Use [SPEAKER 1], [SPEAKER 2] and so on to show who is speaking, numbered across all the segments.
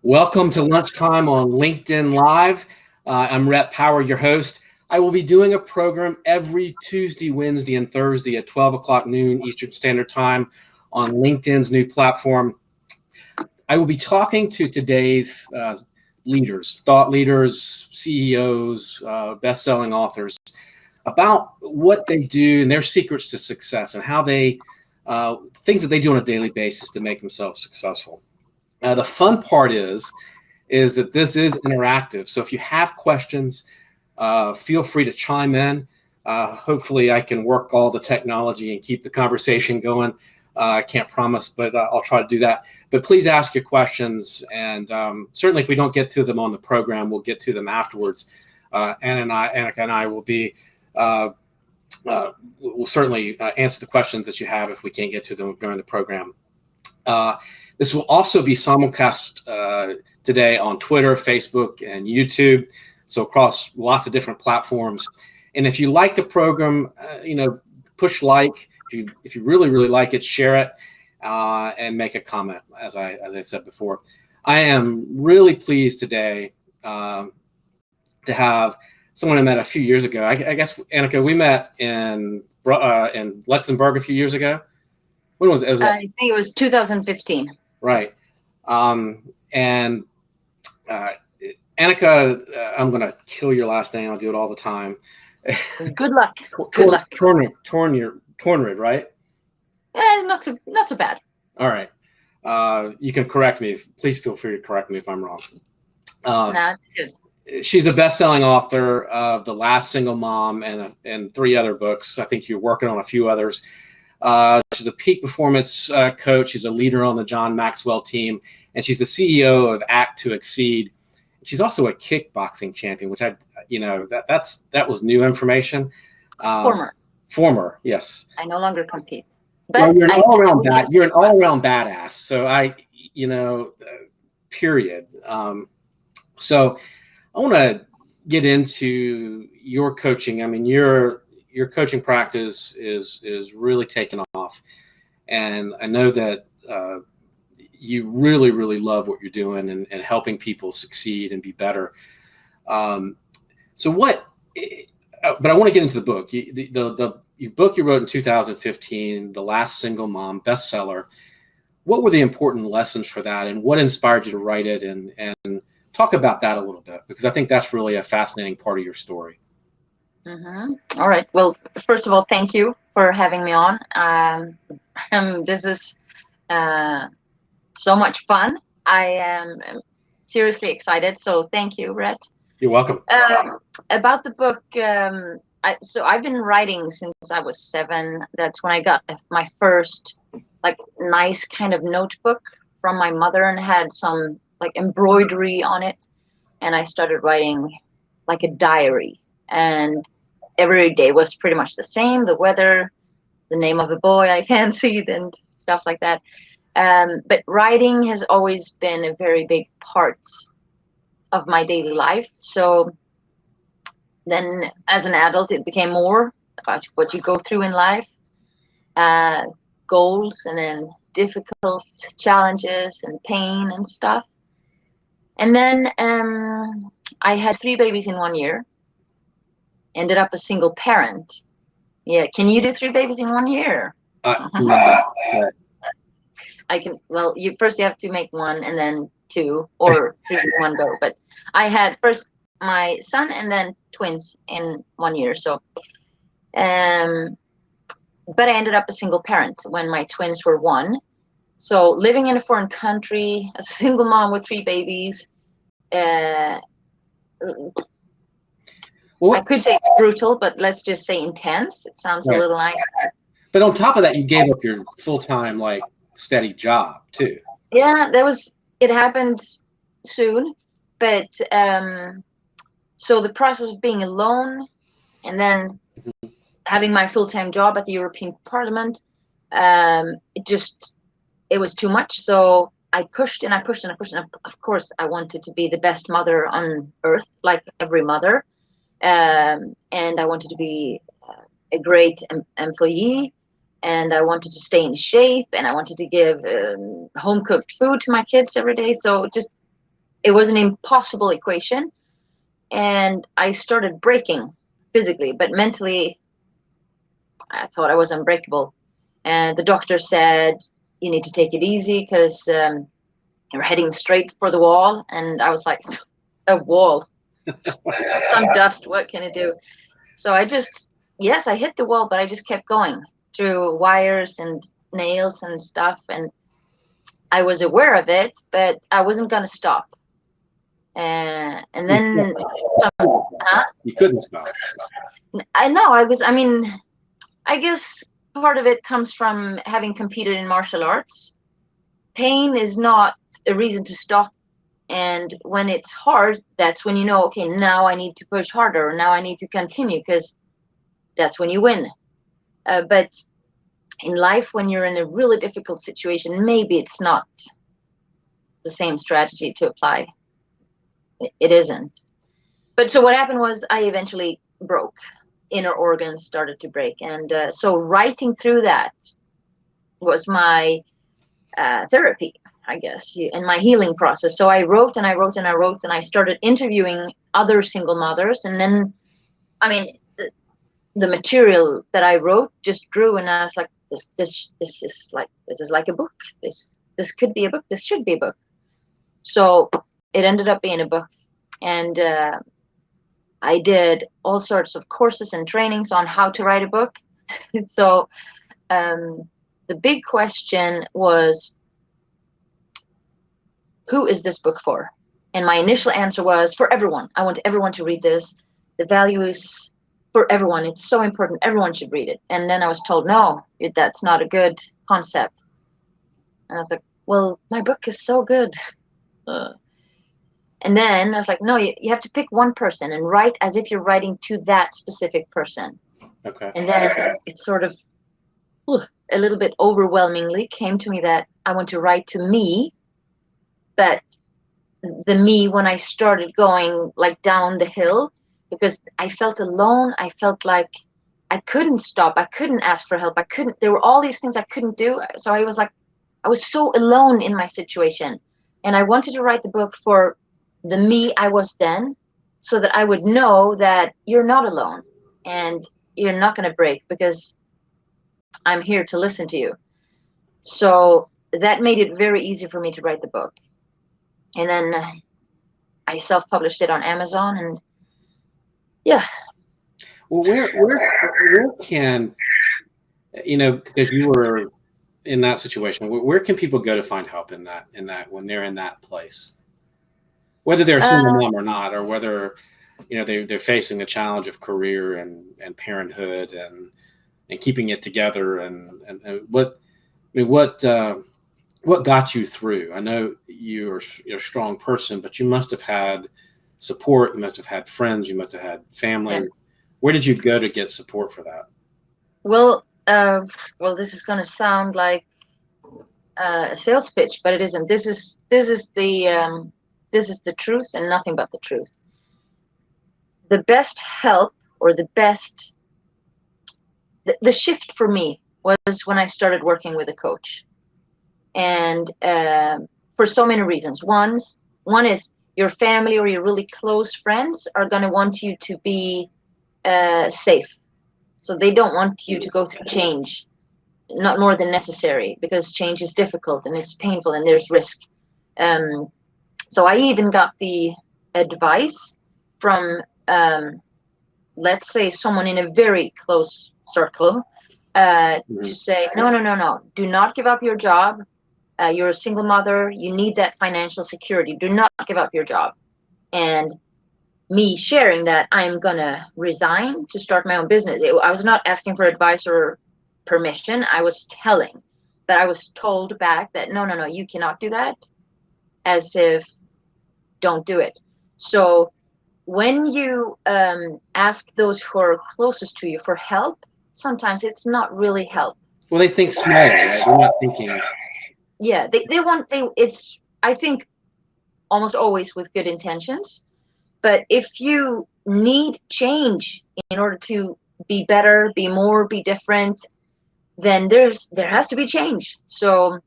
[SPEAKER 1] Welcome to Lunchtime on LinkedIn Live. I'm Rhett Power, your host. I will be doing a program every Tuesday, Wednesday, and Thursday at 12 o'clock noon Eastern Standard Time on LinkedIn's new platform. I will be talking to today's leaders, thought leaders, CEOs, best-selling authors about what they do and their secrets to success and how they, things that they do on a daily basis to make themselves successful. The fun part is that this is interactive. So if you have questions, feel free to chime in. Hopefully I can work all the technology and keep the conversation going. I can't promise, but I'll try to do that. But please ask your questions. And certainly if we don't get to them on the program, we'll get to them afterwards. Annica and I will be, we'll certainly answer the questions that you have if we can't get to them during the program. This will also be simulcast today on Twitter, Facebook, and YouTube, so across lots of different platforms. And if you like the program, push like. If you really, really like it, share it and make a comment, as I said before. I am really pleased today to have someone I met a few years ago. I guess, Annica, we met in Luxembourg a few years ago. When was it?
[SPEAKER 2] I think it was 2015.
[SPEAKER 1] Right. And Annica, I'm going to kill your last name. I'll do it all the time.
[SPEAKER 2] Good luck. Good luck.
[SPEAKER 1] Törneryd, right?
[SPEAKER 2] Not so bad.
[SPEAKER 1] All right. You can correct me. Please feel free to correct me if I'm wrong.
[SPEAKER 2] No, it's good.
[SPEAKER 1] She's a best-selling author of The Last Single Mom and 3 other books. I think you're working on a few others. She's a peak performance coach. She's a leader on the John Maxwell team, and she's the CEO of Act to Exceed. She's also a kickboxing champion, which that was new information. Former, yes.
[SPEAKER 2] I no longer compete. But
[SPEAKER 1] well, you're an all-around badass. So period. So I want to get into your coaching. I mean, your coaching practice is really taking off, and I know that you really, really love what you're doing and helping people succeed and be better. But I want to get into the book. The book you wrote in 2015, The Last Single Mom, bestseller. What were the important lessons for that, and what inspired you to write it? And talk about that a little bit, because I think that's really a fascinating part of your story.
[SPEAKER 2] Mm-hmm. All right. Well, first of all, thank you for having me on. This is so much fun. I am seriously excited. So thank you, Rhett.
[SPEAKER 1] You're welcome.
[SPEAKER 2] About the book, I've been writing since I was 7. That's when I got my first nice kind of notebook from my mother, and had some embroidery on it. And I started writing like a diary. And every day was pretty much the same: the weather, the name of the boy I fancied, and stuff like that. But writing has always been a very big part of my daily life. So then as an adult, it became more about what you go through in life, goals, and then difficult challenges and pain and stuff. And then I had 3 babies in 1 year. Ended up a single parent. Yeah, can you do 3 babies in 1 year?
[SPEAKER 1] No.
[SPEAKER 2] I can. Well, you have to make 1 and then 2, or 3 in one go. But I had first my son and then twins in 1 year. So, but I ended up a single parent when my twins were 1. So living in a foreign country as a single mom with 3 babies. I could say it's brutal, but let's just say intense. It sounds a little nicer.
[SPEAKER 1] But on top of that, you gave up your full-time, steady job too.
[SPEAKER 2] Yeah, it happened soon. But so the process of being alone and then having my full-time job at the European Parliament, it was too much. So I pushed and I pushed and I pushed. And of course, I wanted to be the best mother on earth, like every mother. And I wanted to be a great employee, and I wanted to stay in shape, and I wanted to give home-cooked food to my kids every day. So just it was an impossible equation. And I started breaking physically, but mentally, I thought I was unbreakable. And the doctor said, you need to take it easy because you're heading straight for the wall. And I was like, a wall, some dust, what can it do? So I hit the wall, but I just kept going through wires and nails and stuff. And I was aware of it, but I wasn't going to stop. And then
[SPEAKER 1] you couldn't stop.
[SPEAKER 2] I know I guess part of it comes from having competed in martial arts. Pain is not a reason to stop. And when it's hard, that's when you know, okay, now I need to push harder, or now I need to continue, because that's when you win. But in life, when you're in a really difficult situation, maybe it's not the same strategy to apply. It isn't. But so what happened was I eventually broke. Inner organs started to break. And so writing through that was my therapy, I guess, and my healing process. So I wrote and I wrote and I wrote, and I started interviewing other single mothers. And then, the material that I wrote just grew, and I was like, this is like a book. This could be a book. This should be a book. So it ended up being a book. And I did all sorts of courses and trainings on how to write a book. So the big question was, who is this book for? And my initial answer was, for everyone. I want everyone to read this. The value is for everyone. It's so important. Everyone should read it. And then I was told, no, that's not a good concept. And I was like, well, my book is so good. And then I was like, no, you have to pick one person and write as if you're writing to that specific person.
[SPEAKER 1] Okay.
[SPEAKER 2] And then it sort of a little bit overwhelmingly came to me that I want to write to me. But the me, when I started going like down the hill, because I felt alone, I felt like I couldn't stop. I couldn't ask for help. There were all these things I couldn't do. So I was like, I was so alone in my situation. And I wanted to write the book for the me I was then, so that I would know that you're not alone and you're not going to break, because I'm here to listen to you. So that made it very easy for me to write the book. And then I self-published it on Amazon, and yeah.
[SPEAKER 1] Well, where can, because you were in that situation, where can people go to find help in that when they're in that place, whether they're a single mom or not, or whether they're facing the challenge of career and parenthood and keeping it together, and what got you through? I know you're a strong person, but you must have had support. You must have had friends. You must have had family. Yes. Where did you go to get support for that?
[SPEAKER 2] Well, this is going to sound like a sales pitch, but it isn't. This is the truth and nothing but the truth. The best help, or the shift for me was when I started working with a coach. And for so many reasons. One is your family or your really close friends are going to want you to be safe. So they don't want you to go through change, not more than necessary, because change is difficult and it's painful and there's risk. So I even got the advice from, let's say, someone in a very close circle to say, no, do not give up your job. You're a single mother. You need that financial security. Do not give up your job. And me sharing that I'm going to resign to start my own business. I was not asking for advice or permission. I was telling, but I was told back that no, you cannot do that, as if don't do it. So when you ask those who are closest to you for help, sometimes it's not really help.
[SPEAKER 1] Well, they think small, right? They're not thinking.
[SPEAKER 2] Yeah, it's, I think, almost always with good intentions. But if you need change in order to be better, be more, be different, then there has to be change. So,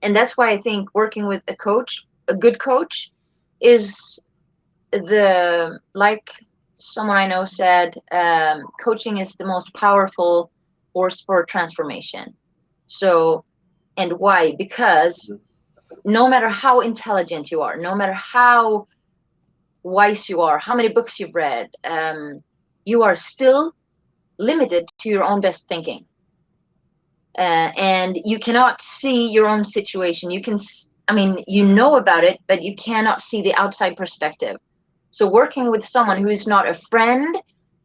[SPEAKER 2] and that's why I think working with a coach a good coach is like someone I know said, coaching is the most powerful force for transformation. So, and why? Because no matter how intelligent you are, no matter how wise you are, how many books you've read, you are still limited to your own best thinking. And you cannot see your own situation. You know about it, but you cannot see the outside perspective. So working with someone who is not a friend,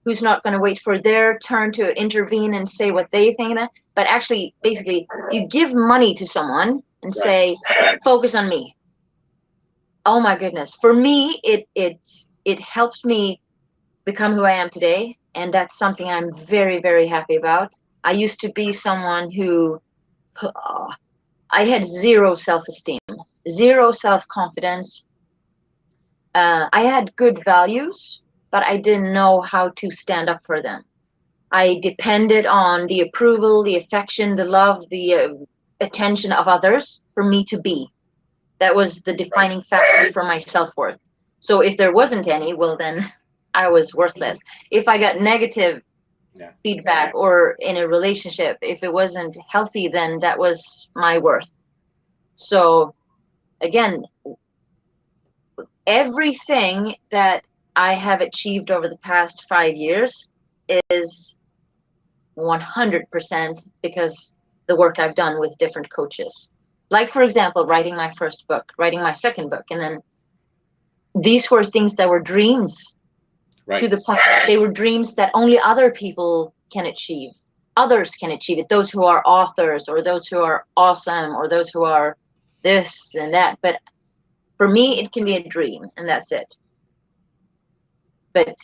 [SPEAKER 2] who's not going to wait for their turn to intervene and say what they think, but actually, basically, you give money to someone and say, focus on me. Oh my goodness. For me, it helps me become who I am today. And that's something I'm very, very happy about. I used to be someone who I had zero self-esteem, zero self-confidence. I had good values, but I didn't know how to stand up for them. I depended on the approval, the affection, the love, the attention of others for me to be. That was the defining factor for my self-worth. So if there wasn't any, well, then I was worthless. If I got negative feedback or in a relationship, if it wasn't healthy, then that was my worth. So again, everything that I have achieved over the past 5 years is 100% because the work I've done with different coaches. Like, for example, writing my first book, writing my second book. And then these were things that were dreams, to the point that they were dreams that only other people can achieve. Others can achieve it. Those who are authors, or those who are awesome, or those who are this and that. But for me, it can be a dream, and that's it. But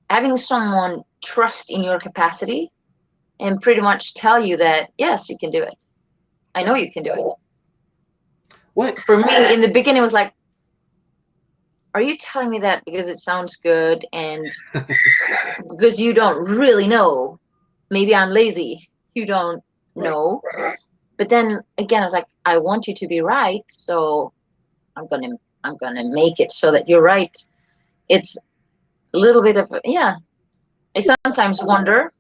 [SPEAKER 2] having someone trust in your capacity and pretty much tell you that, yes, you can do it. I know you can do it.
[SPEAKER 1] What?
[SPEAKER 2] For me, in the beginning, it was like, are you telling me that because it sounds good and because you don't really know? Maybe I'm lazy. You don't know. But then again, I was like, I want you to be right, so I'm gonna make it so that you're right. It's a little bit of I sometimes wonder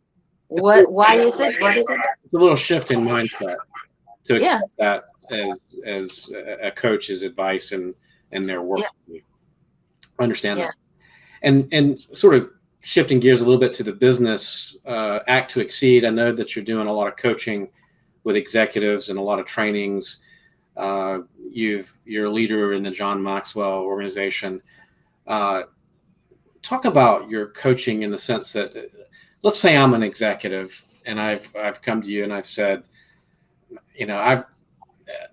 [SPEAKER 2] why is it? What is it?
[SPEAKER 1] It's a little shift in mindset to accept that as a coach's advice and their work. I understand that. And sort of shifting gears a little bit to the business, Act to Exceed. I know that you're doing a lot of coaching with executives and a lot of trainings. You're a leader in the John Maxwell organization. Talk about your coaching in the sense that, let's say I'm an executive and I've come to you and I've said,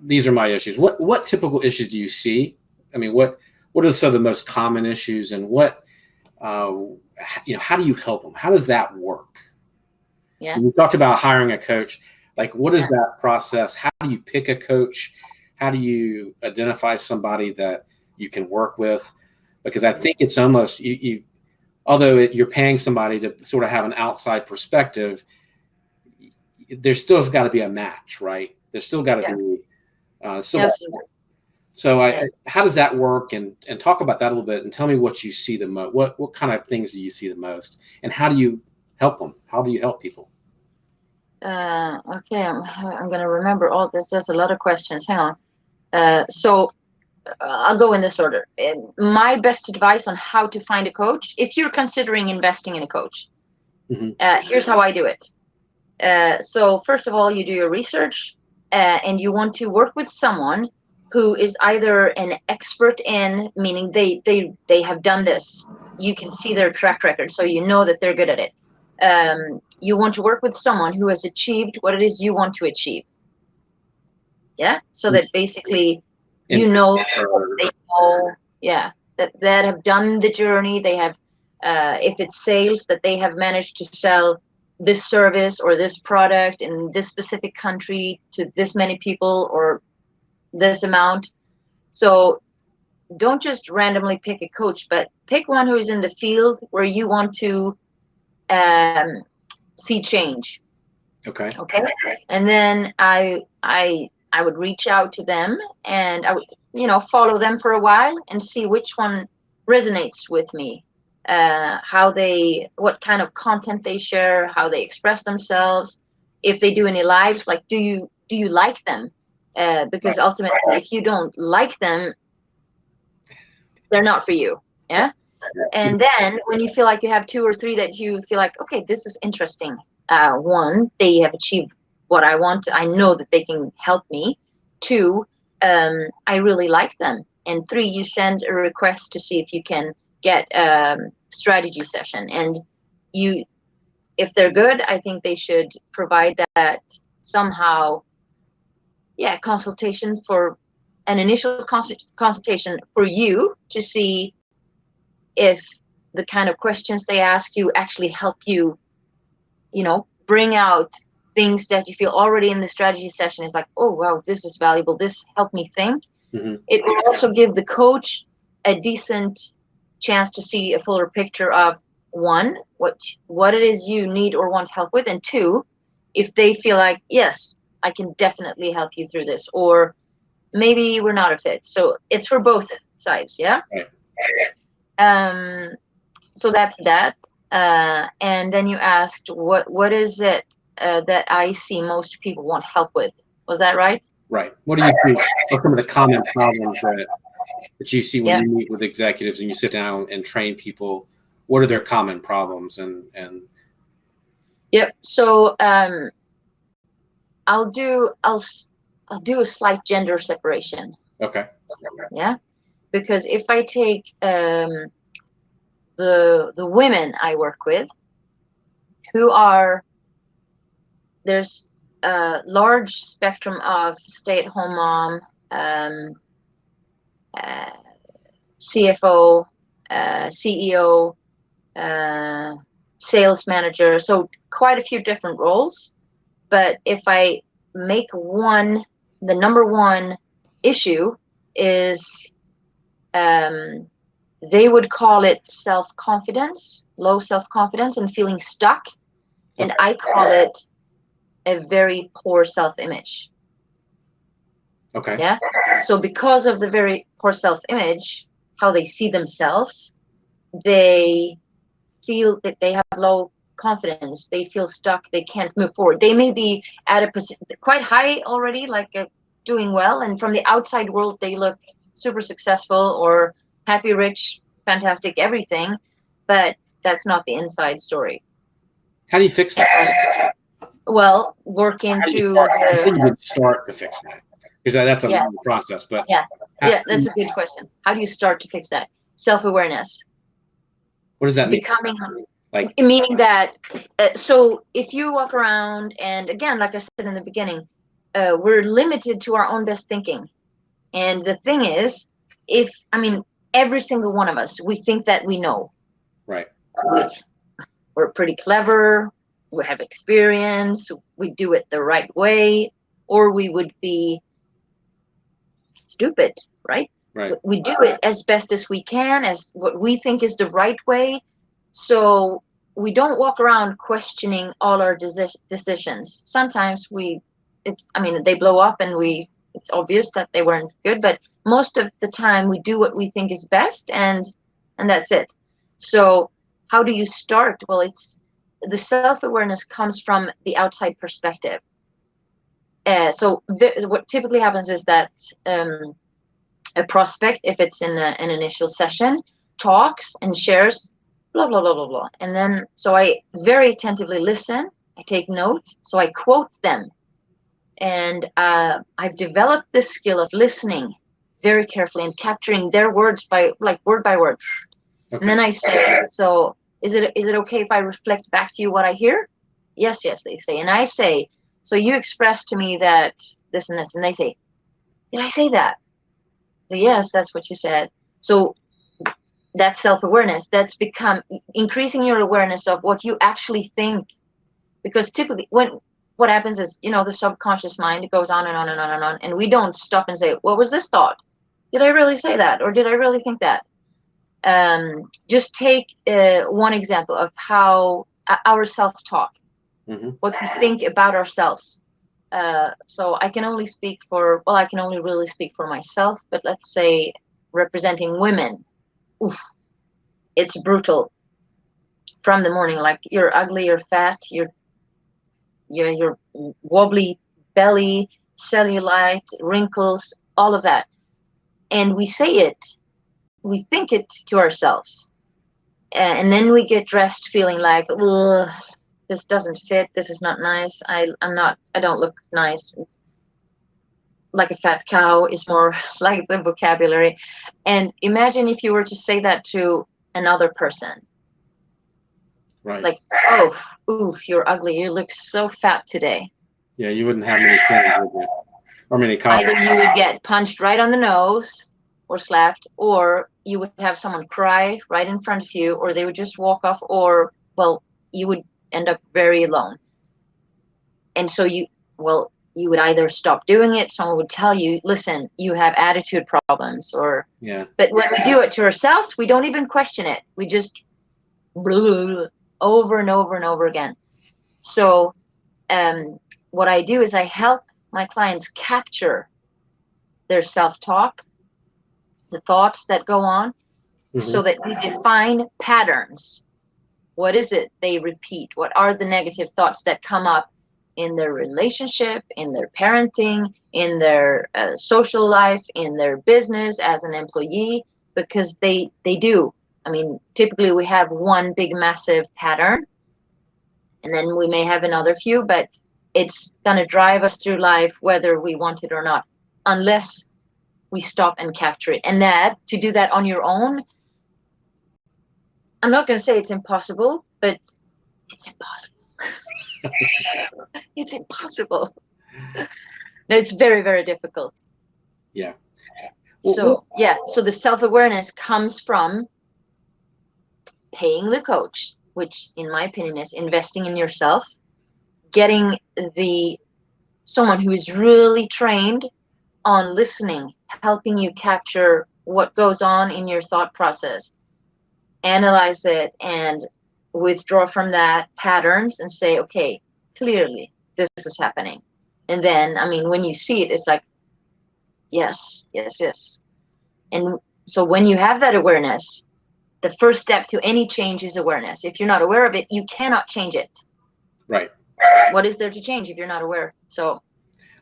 [SPEAKER 1] these are my issues. What typical issues do you see? I mean, what are some of the most common issues, and how do you help them? How does that work?
[SPEAKER 2] Yeah.
[SPEAKER 1] We talked about hiring a coach. Like, what is that process? How do you pick a coach? How do you identify somebody that you can work with? Because I think it's almost although you're paying somebody to sort of have an outside perspective, there's still got to be a match, right? There's still got to be. How does that work? And talk about that a little bit, and tell me what you see the most. What kind of things do you see the most, and how do you help them? How do you help people?
[SPEAKER 2] Okay, I'm gonna remember all this. There's a lot of questions. Hang on. So I'll go in this order. My best advice on how to find a coach, if you're considering investing in a coach, here's how I do it. So first of all, you do your research, and you want to work with someone who is either an expert in, meaning they have done this. You can see their track record, so you know that they're good at it. You want to work with someone who has achieved what it is you want to achieve. Yeah. So that basically, they know, that have done the journey. They have, if it's sales, that they have managed to sell this service or this product in this specific country to this many people or this amount. So don't just randomly pick a coach, but pick one who is in the field where you want to see change.
[SPEAKER 1] Okay.
[SPEAKER 2] And then I I would reach out to them, and I would, follow them for a while and see which one resonates with me. What kind of content they share, how they express themselves, if they do any lives, like, do you like them? Because ultimately, if you don't like them, they're not for you. Yeah. And then when you feel like you have 2 or 3 that you feel like, okay, this is interesting. One, they have achieved what I want. I know that they can help me. 2, I really like them. And 3, you send a request to see if you can get strategy session. And if they're good, I think they should provide that somehow, consultation, for an initial consultation for you to see if the kind of questions they ask you actually help you, bring out things that you feel already in the strategy session is like, oh, wow, this is valuable. This helped me think.
[SPEAKER 1] Mm-hmm.
[SPEAKER 2] It will also give the coach a decent chance to see a fuller picture of, 1, what it is you need or want help with, and 2, if they feel like, yes, I can definitely help you through this, or maybe we're not a fit. So it's for both sides. Yeah.
[SPEAKER 1] Right.
[SPEAKER 2] So that's that. And then you asked, what is it that I see most people want help with? Was that right?
[SPEAKER 1] Right. What do you think are some of the common problems that you see when you meet with executives and you sit down and train people? What are their common problems? And
[SPEAKER 2] Yep. So I'll do a slight gender separation.
[SPEAKER 1] Okay.
[SPEAKER 2] Yeah. Because if I take the women I work with, there's a large spectrum of stay-at-home mom, CFO, CEO, sales manager, so quite a few different roles. But if I make the number one issue is, they would call it self-confidence, low self-confidence, and feeling stuck. And I call it a very poor self-image.
[SPEAKER 1] Okay.
[SPEAKER 2] Yeah. So because of the very poor self-image, how they see themselves, they feel that they have low confidence. They feel stuck. They can't move forward. They may be at a position quite high already, like doing well, and from the outside world, they look super successful or happy, rich, fantastic, everything. But that's not the inside story.
[SPEAKER 1] How do you fix that?
[SPEAKER 2] Well, working through
[SPEAKER 1] I think you would start to fix that, because that's a long process. But
[SPEAKER 2] that's a good question. How do you start to fix that? Self-awareness.
[SPEAKER 1] What does that mean?
[SPEAKER 2] Becoming, meaning that, so if you walk around, and again, like I said in the beginning, we're limited to our own best thinking. And the thing is, every single one of us, we think that we know.
[SPEAKER 1] Right.
[SPEAKER 2] We're pretty clever. We have experience. We do it the right way, or we would be stupid, right?
[SPEAKER 1] Right.
[SPEAKER 2] We do it as best as we can, as what we think is the right way. So we don't walk around questioning all our decisions. Sometimes they blow up and it's obvious that they weren't good, but most of the time we do what we think is best, and that's it. So how do you start? Well, the self-awareness comes from the outside perspective. So what typically happens is that a prospect, if it's in an initial session, talks and shares blah, blah, blah, blah, blah. And then, so I very attentively listen, I take note, so I quote them. And I've developed this skill of listening very carefully and capturing their words word by word. Okay. And then I say, so is it okay if I reflect back to you what I hear? Yes, they say. And I say, so you expressed to me that this and this, and they say, did I say that? So yes, that's what you said. So that's self-awareness. That's become increasing your awareness of what you actually think. Because typically what happens is, the subconscious mind goes on and on and on and on, and we don't stop and say, what was this thought? Did I really say that? Or did I really think that? Just take one example of how our self-talk, what we think about ourselves. So I can only speak for, well, I can only really speak for myself, but let's say representing women, oof, it's brutal from the morning. Like, you're ugly, you're fat, you're wobbly belly, cellulite, wrinkles, all of that. And we say it, we think it to ourselves. And then we get dressed feeling like, ugh, this doesn't fit, this is not nice, I don't look nice. Like a fat cow is more like the vocabulary. And imagine if you were to say that to another person.
[SPEAKER 1] Right.
[SPEAKER 2] Like, oh, oof, you're ugly, you look so fat today.
[SPEAKER 1] Yeah, you wouldn't have many friends, would you? Or many colleagues.
[SPEAKER 2] Either you would get punched right on the nose or slapped, or you would have someone cry right in front of you, or they would just walk off, or, well, you would end up very alone. And so you would either stop doing it, someone would tell you, listen, you have attitude problems, or,
[SPEAKER 1] yeah.
[SPEAKER 2] But when we do it to ourselves, we don't even question it. We just over and over and over again. So what I do is I help my clients capture their self-talk, the thoughts that go on, so that we define patterns. What is it they repeat? What are the negative thoughts that come up in their relationship, in their parenting, in their social life, in their business as an employee? Because they do. I mean, typically we have one big massive pattern, and then we may have another few, but it's going to drive us through life whether we want it or not, unless we stop and capture it. And to do that on your own, I'm not going to say it's impossible, but it's impossible. It's impossible. No, it's very, very difficult.
[SPEAKER 1] Yeah.
[SPEAKER 2] So the self-awareness comes from paying the coach, which in my opinion is investing in yourself, getting someone who is really trained on listening, helping you capture what goes on in your thought process, analyze it, and withdraw from that patterns and say, okay, clearly this is happening. And then, I mean, when you see it, it's like, yes. And so when you have that awareness, the first step to any change is awareness. If you're not aware of it, you cannot change it.
[SPEAKER 1] Right.
[SPEAKER 2] What is there to change if you're not aware? So,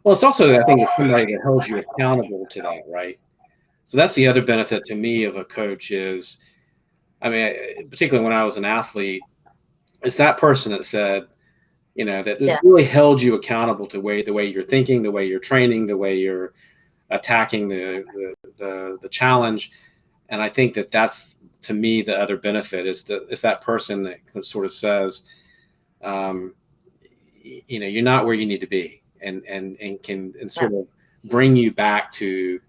[SPEAKER 1] well, it's also, I think, it's somebody that holds you accountable to that, right? So that's the other benefit to me of a coach is, I mean, particularly when I was an athlete, it's that person that said, that really held you accountable to the way you're thinking, the way you're training, the way you're attacking the challenge. And I think that's, to me, the other benefit is that person that sort of says, you're not where you need to be, and can sort of bring you back to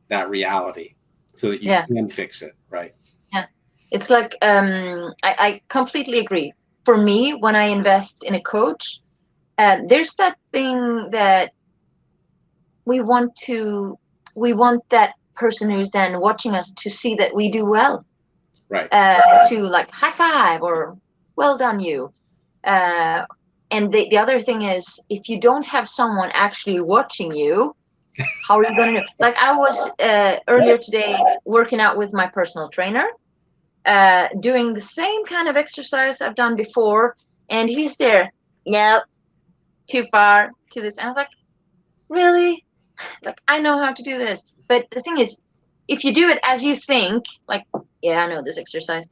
[SPEAKER 1] that reality so that you can fix it. Right.
[SPEAKER 2] Yeah. It's like, I completely agree. For me, when I invest in a coach, there's that thing that we want that person who's then watching us to see that we do well.
[SPEAKER 1] Right.
[SPEAKER 2] To like high five or well done you. And the other thing is, if you don't have someone actually watching you, how are you going to know? Like, I was earlier today working out with my personal trainer, doing the same kind of exercise I've done before, and he's there. No, too far to this. And I was like, really? Like, I know how to do this. But the thing is, if you do it as you think, like, yeah, I know this exercise,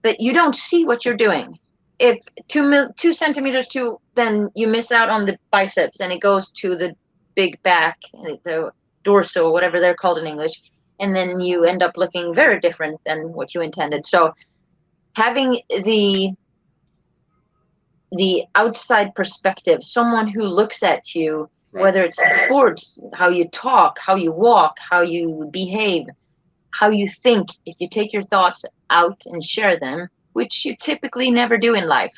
[SPEAKER 2] but you don't see what you're doing. If 2 centimeters too, then you miss out on the biceps, and it goes to the big back, the dorsal, whatever they're called in English, and then you end up looking very different than what you intended. So having the outside perspective, someone who looks at you, whether it's in sports, how you talk, how you walk, how you behave, how you think, if you take your thoughts out and share them, which you typically never do in life,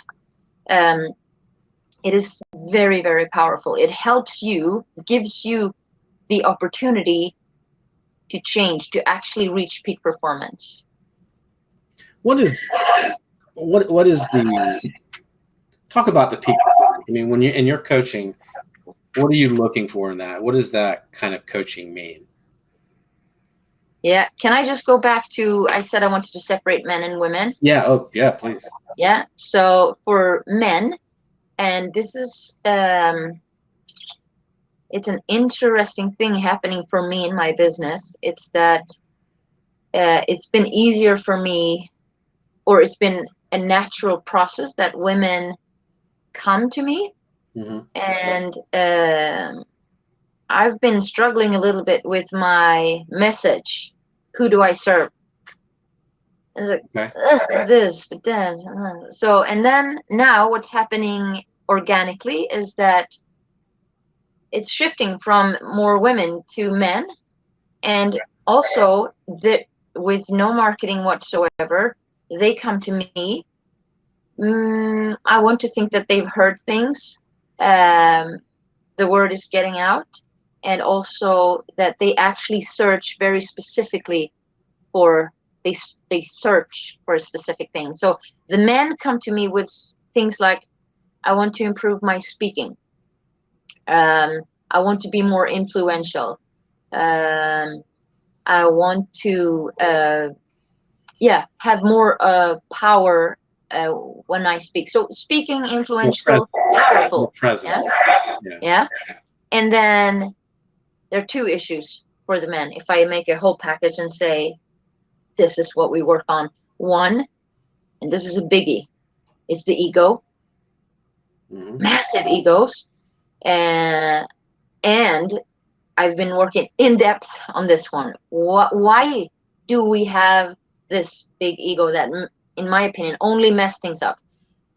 [SPEAKER 2] it is very, very powerful. It helps you, gives you the opportunity to change, to actually reach peak performance.
[SPEAKER 1] What is the talk about the peak performance? I mean, when you're in your coaching, What are you looking for in that? What does that kind of coaching mean?
[SPEAKER 2] Yeah. Can I just go back to, I said I wanted to separate men and women.
[SPEAKER 1] Yeah. Oh, yeah, please.
[SPEAKER 2] Yeah. So for men, and this is, it's an interesting thing happening for me in my business. It's that it's been easier for me, or it's been a natural process that women come to me.
[SPEAKER 1] Mm-hmm.
[SPEAKER 2] And I've been struggling a little bit with my message. Who do I serve? It's like,
[SPEAKER 1] Okay.
[SPEAKER 2] this, but then. So, and then now what's happening organically is that it's shifting from more women to men. And also, with no marketing whatsoever, they come to me. I want to think that they've heard things. The word is getting out, and also that they actually search very specifically for they search for a specific thing. So the men come to me with things like, I want to improve my speaking. I want to be more influential. I want to have more power when I speak. So speaking, influential, powerful.
[SPEAKER 1] Present.
[SPEAKER 2] Yeah. And then there are two issues for the men. If I make a whole package and say, this is what we work on. One, and this is a biggie, it's the ego. Mm-hmm. Massive egos. And I've been working in depth on this one. Why do we have this big ego that, in my opinion, only mess things up?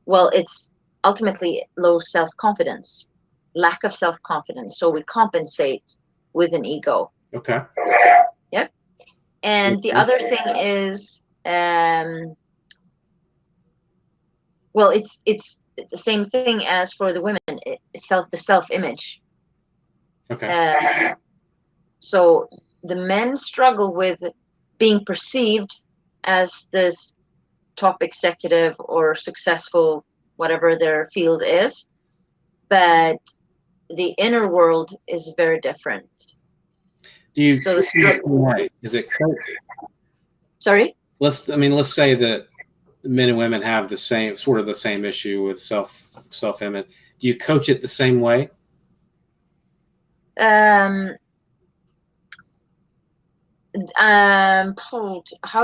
[SPEAKER 2] Well, it's ultimately low self-confidence, lack of self-confidence. So we compensate with an ego.
[SPEAKER 1] Okay.
[SPEAKER 2] Yep. And the other thing is, well, it's the same thing as for the women, the self-image.
[SPEAKER 1] Okay.
[SPEAKER 2] So the men struggle with being perceived as this top executive or successful, whatever their field is, but the inner world is very different.
[SPEAKER 1] Do you? So is it coach?
[SPEAKER 2] Sorry.
[SPEAKER 1] Let's say that men and women have the same issue with self-image. Do you coach it the same way?
[SPEAKER 2] How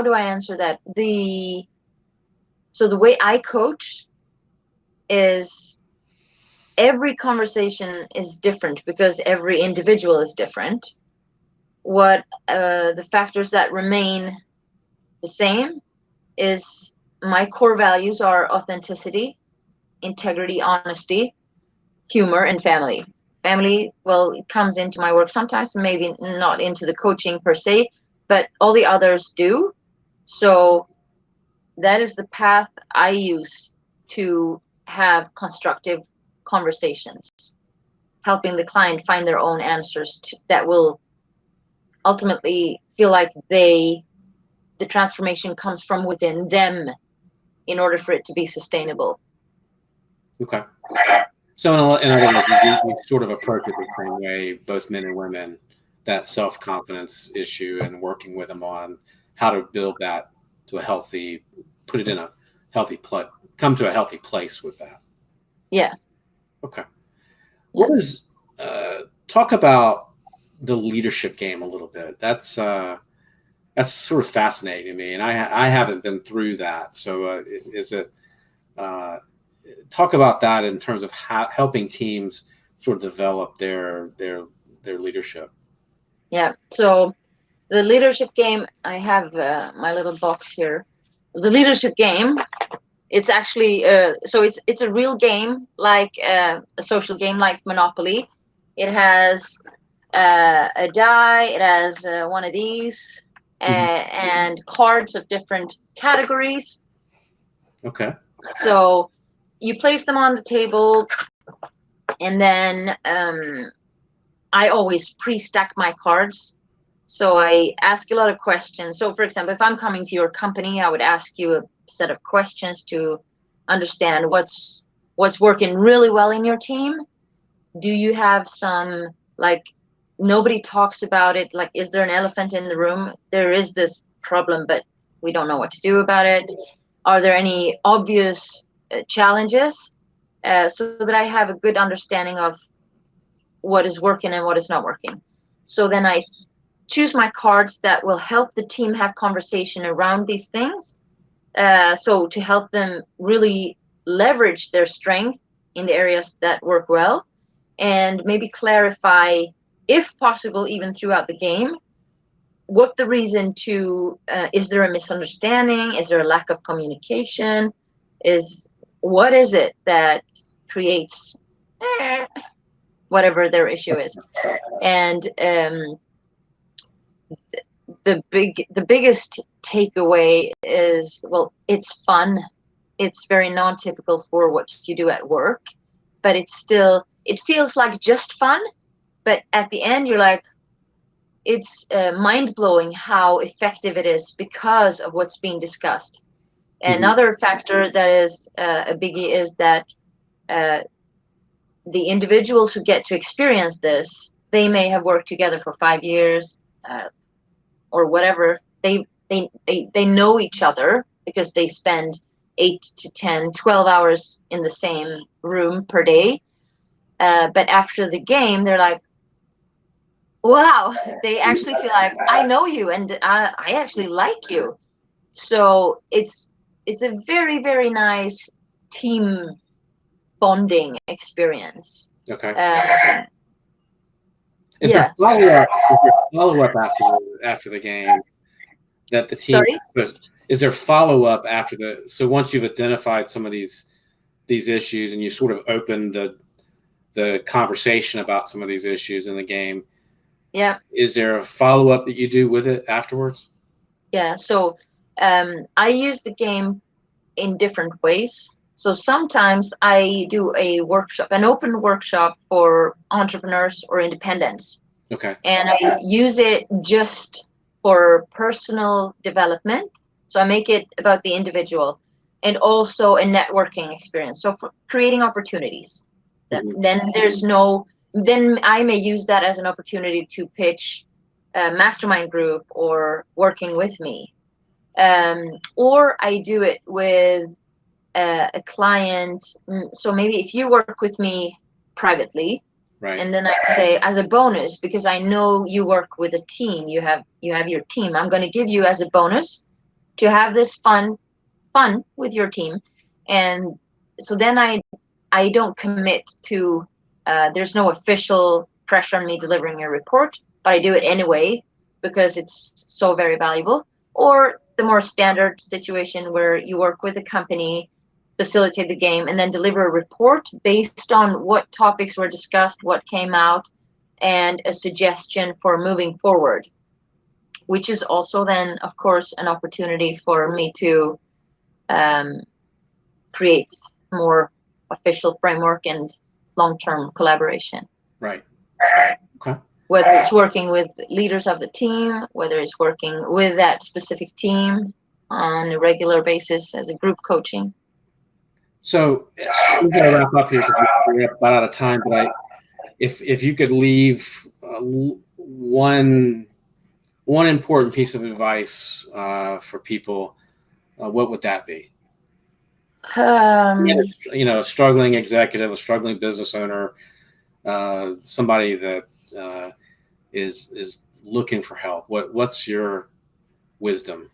[SPEAKER 2] do I answer that? So the way I coach is every conversation is different because every individual is different. What the factors that remain the same is my core values are authenticity, integrity, honesty, humor, and family. Family, well, it comes into my work sometimes, maybe not into the coaching per se, but all the others do. So that is the path I use to have constructive conversations, helping the client find their own answers that will ultimately feel like the transformation comes from within them in order for it to be sustainable.
[SPEAKER 1] Okay. So in other words, we sort of approach it the same way, both men and women, that self-confidence issue and working with them on how to build that to a healthy, put it in a healthy place, come to a healthy place with that.
[SPEAKER 2] Yeah.
[SPEAKER 1] Okay. What is, talk about the leadership game a little bit. That's sort of fascinating to me. And I haven't been through that. So is it, talk about that in terms of helping teams sort of develop their leadership.
[SPEAKER 2] Yeah. So the leadership game, I have my little box here. The leadership game, it's actually so it's a real game, like a social game like Monopoly. It has a die. It has one of these and cards of different categories.
[SPEAKER 1] Okay.
[SPEAKER 2] So you place them on the table, and then I always pre-stack my cards. So I ask a lot of questions. So for example, if I'm coming to your company, I would ask you a set of questions to understand what's working really well in your team. do you have some, like, nobody talks about it, like, is there an elephant in the room? There is this problem, but we don't know what to do about it. Are there any obvious challenges, so that I have a good understanding of what is working and what is not working. So then I choose my cards that will help the team have conversation around these things, so to help them really leverage their strength in the areas that work well, and maybe clarify, if possible, even throughout the game, what the reason to, is there a misunderstanding? Is there a lack of communication? What is it that creates whatever their issue is? And the biggest takeaway is, well, it's fun. It's very non-typical for what you do at work, but it feels like just fun. But at the end, you're like, it's mind-blowing how effective it is because of what's being discussed. Another factor that is a biggie is that the individuals who get to experience this, they may have worked together for 5 years, or whatever. They know each other because they spend 8 to 10, 12 hours in the same room per day. But after the game, they're like, wow, they actually feel like, I know you, and I actually like you. So it's a very, very nice team bonding experience.
[SPEAKER 1] Okay.
[SPEAKER 2] Is there
[SPEAKER 1] follow-up after the game that the team?
[SPEAKER 2] Sorry?
[SPEAKER 1] Is there follow-up after so once you've identified some of these issues and you sort of open the conversation about some of these issues in the game?
[SPEAKER 2] Yeah.
[SPEAKER 1] Is there a follow-up that you do with it afterwards?
[SPEAKER 2] Yeah. So I use the game in different ways. So sometimes I do an open workshop for entrepreneurs or independents.
[SPEAKER 1] Okay.
[SPEAKER 2] And I use it just for personal development. So I make it about the individual, and also a networking experience. So for creating opportunities. Mm-hmm. Then I may use that as an opportunity to pitch a mastermind group or working with me. Or I do it with a client. So maybe if you work with me privately, right, and then I say, as a bonus, because I know you work with a team, you have your team, I'm going to give you as a bonus to have this fun with your team. And so then I don't commit to, there's no official pressure on me delivering a report, but I do it anyway because it's so very valuable. Or the more standard situation where you work with a company, facilitate the game, and then deliver a report based on what topics were discussed, what came out, and a suggestion for moving forward, which is also then, of course, an opportunity for me to create more official framework and long-term collaboration.
[SPEAKER 1] Right. Okay.
[SPEAKER 2] Whether it's working with leaders of the team, whether it's working with that specific team on a regular basis as a group coaching.
[SPEAKER 1] So we're going to wrap up here because we're about out of time. But if you could leave one important piece of advice for people, what would that be? A struggling executive, a struggling business owner, somebody that is looking for help. What's your wisdom?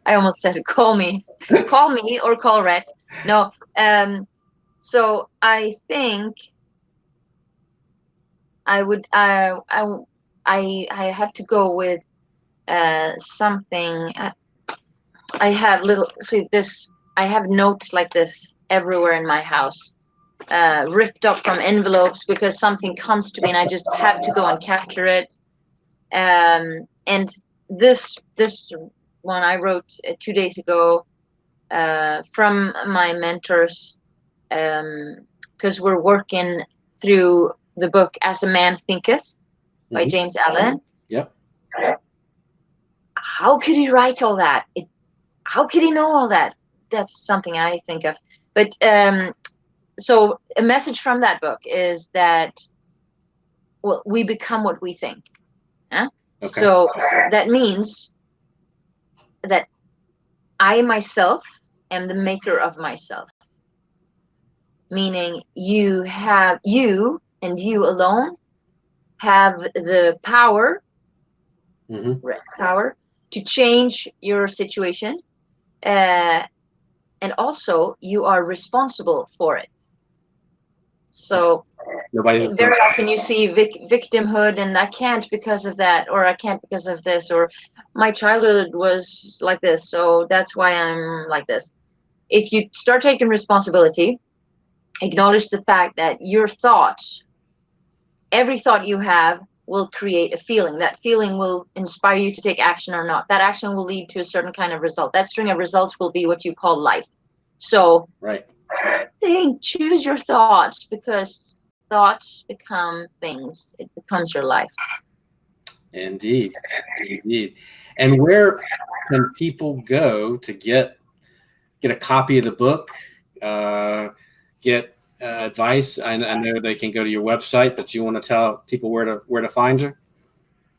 [SPEAKER 2] I almost said, call me or call Rhett. No. So I think I would, I have to go with something. I have I have notes like this everywhere in my house, ripped up from envelopes because something comes to me and I just have to go and capture it. And this one I wrote 2 days ago from my mentors, because we're working through the book As a Man Thinketh by James Allen.
[SPEAKER 1] Yep.
[SPEAKER 2] How could he write all that? How could he know all that? That's something I think of. But so a message from that book is that, well, we become what we think. Yeah? Okay. So that means that I myself am the maker of myself. Meaning you and you alone have the power, Rhett, power to change your situation. And also you are responsible for it. So very often you see victimhood, and I can't because of that, or I can't because of this, or my childhood was like this, so that's why I'm like this. If you start taking responsibility, acknowledge the fact that your thoughts, every thought you have will create a feeling. That feeling will inspire you to take action or not. That action will lead to a certain kind of result. That string of results will be what you call life. So choose your thoughts, because thoughts become things. It becomes your life.
[SPEAKER 1] Indeed. And where can people go to get a copy of the book, get advice? I know they can go to your website, but you want to tell people where to find you?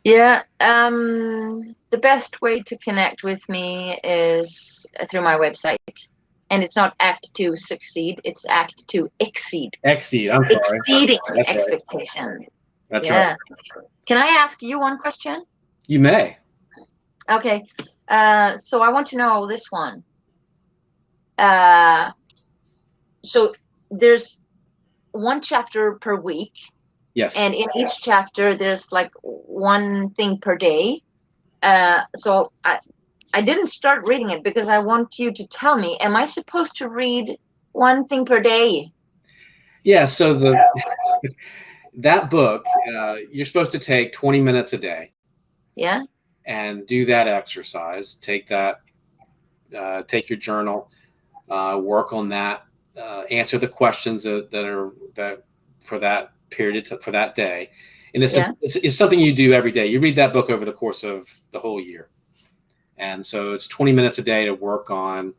[SPEAKER 2] Yeah, the best way to connect with me is through my website. And it's not act to succeed, it's act to exceed.
[SPEAKER 1] Exceed, I'm sorry.
[SPEAKER 2] Exceeding expectations. Right.
[SPEAKER 1] That's right.
[SPEAKER 2] Can I ask you one question?
[SPEAKER 1] You may.
[SPEAKER 2] Okay. So I want to know this one. So there's one chapter per week.
[SPEAKER 1] Yes.
[SPEAKER 2] And in each chapter, there's like one thing per day. So I didn't start reading it because I want you to tell me, am I supposed to read one thing per day?
[SPEAKER 1] Yeah, so that book, you're supposed to take 20 minutes a day.
[SPEAKER 2] Yeah.
[SPEAKER 1] And do that exercise. Take that, take your journal, work on that, answer the questions that for that period, for that day. And it's something you do every day. You read that book over the course of the whole year. And so it's 20 minutes a day to work on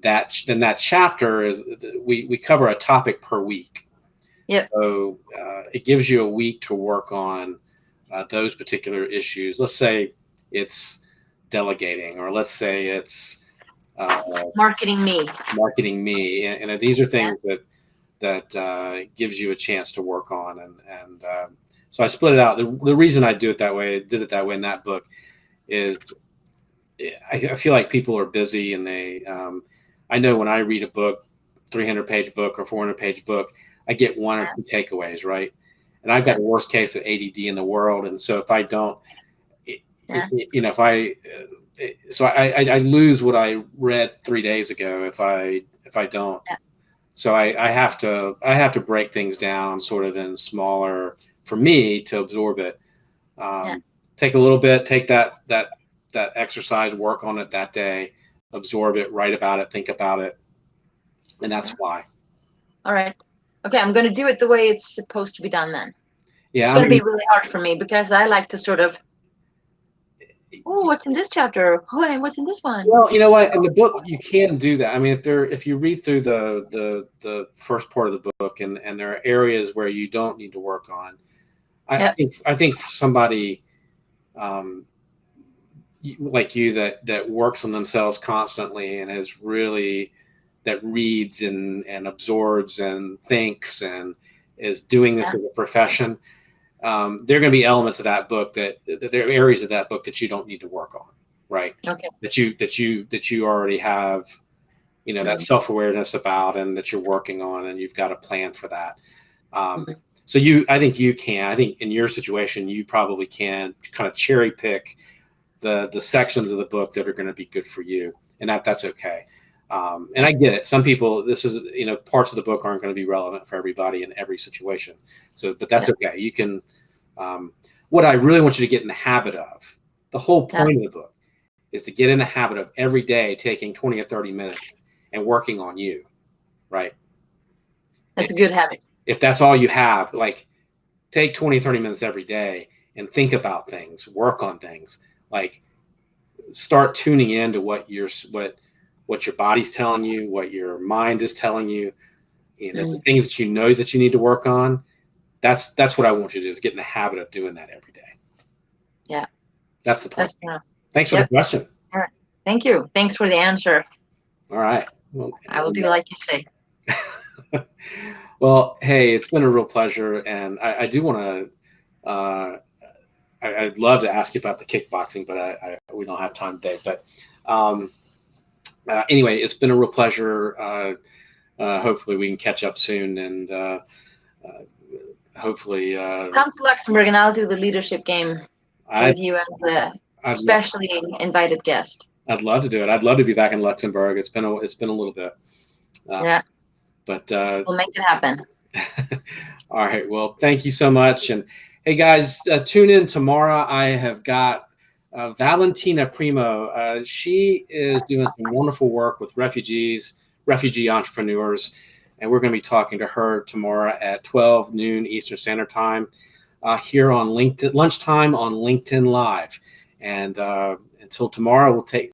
[SPEAKER 1] that. Then that chapter is, we cover a topic per week.
[SPEAKER 2] Yep.
[SPEAKER 1] So it gives you a week to work on those particular issues. Let's say it's delegating, or let's say it's
[SPEAKER 2] marketing me.
[SPEAKER 1] And these are things that gives you a chance to work on. And so I split it out. The reason I did it that way in that book is I feel like people are busy, and I know when I read a book, 300-page book or 400-page book, I get one or two takeaways, right? And I've got the worst case of ADD in the world. And so if I don't, so I lose what I read 3 days ago if I don't. Yeah. So I have to break things down sort of in smaller, for me to absorb it. Take a little bit, take that exercise, work on it that day, absorb it, write about it, think about it. And that's why.
[SPEAKER 2] All right. Okay, I'm going to do it the way it's supposed to be done then.
[SPEAKER 1] Yeah,
[SPEAKER 2] it's going to be really hard for me because I like to sort of, what's in this chapter? Oh, what's in this one?
[SPEAKER 1] Well, you know what? In the book, you can do that. I mean, if you read through the first part of the book, and there are areas where you don't need to work on, I think somebody like you that works on themselves constantly and has really, that reads and absorbs and thinks and is doing this as a profession, there are going to be elements of that book that there are areas of that book that you don't need to work on, right? Okay. That you already have, that self-awareness about, and that you're working on, and you've got a plan for that. So I think in your situation, you probably can kind of cherry pick the sections of the book that are going to be good for you, and that's okay. And I get it. Some people, this is, parts of the book aren't going to be relevant for everybody in every situation. So, but that's okay. You can, what I really want you to get in the habit of, the whole point of the book is to get in the habit of every day taking 20 or 30 minutes and working on you. Right.
[SPEAKER 2] That's a good habit.
[SPEAKER 1] If that's all you have, like, take 20, 30 minutes every day and think about things, work on things, like start tuning into what your body's telling you, what your mind is telling you, The things that you know that you need to work on. That's what I want you to do, is get in the habit of doing that every day.
[SPEAKER 2] Yeah.
[SPEAKER 1] That's the point. Thanks for the question.
[SPEAKER 2] All right. Thank you. Thanks for the answer.
[SPEAKER 1] All right. Well,
[SPEAKER 2] I will do like you say.
[SPEAKER 1] Well, hey, it's been a real pleasure. And I do want to, I'd love to ask you about the kickboxing, but we don't have time today. But anyway, it's been a real pleasure. Hopefully we can catch up soon, and hopefully
[SPEAKER 2] come to Luxembourg and I'll do the leadership game with you as a specially invited guest.
[SPEAKER 1] I'd love to do it. I'd love to be back in Luxembourg. It's been a little bit.
[SPEAKER 2] Yeah.
[SPEAKER 1] But
[SPEAKER 2] we'll make it happen.
[SPEAKER 1] All right. Well, thank you so much. And hey, guys, tune in tomorrow. I have got Valentina Primo. She is doing some wonderful work with refugee entrepreneurs. And we're going to be talking to her tomorrow at 12 noon Eastern Standard Time here on LinkedIn, lunchtime on LinkedIn Live. And until tomorrow, we'll take